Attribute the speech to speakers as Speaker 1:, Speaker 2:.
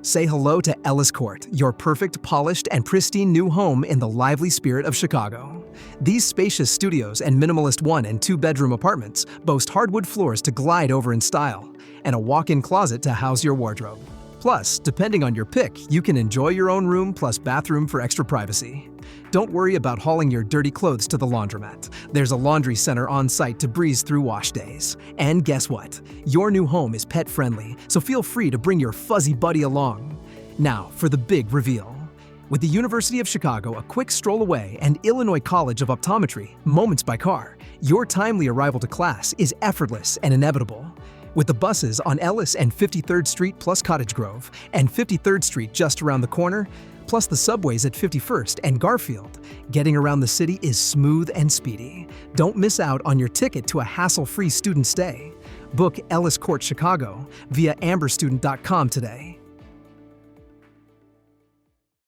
Speaker 1: Say hello to Ellis Court, your perfect, polished, and pristine new home in the lively spirit of Chicago. These spacious studios and minimalist 1- and 2-bedroom apartments boast hardwood floors to glide over in style and a walk-in closet to house your wardrobe. Plus, depending on your pick, you can enjoy your own room plus bathroom for extra privacy. Don't worry about hauling your dirty clothes to the laundromat. There's a laundry center on site to breeze through wash days. And guess what? Your new home is pet-friendly, so feel free to bring your fuzzy buddy along. Now, for the big reveal. With the University of Chicago a quick stroll away and Illinois College of Optometry moments by car, your timely arrival to class is effortless and inevitable. With the buses on Ellis and 53rd Street plus Cottage Grove, and 53rd Street just around the corner, plus the subways at 51st and Garfield, getting around the city is smooth and speedy. Don't miss out on your ticket to a hassle-free student stay. Book Ellis Court Chicago via amberstudent.com today.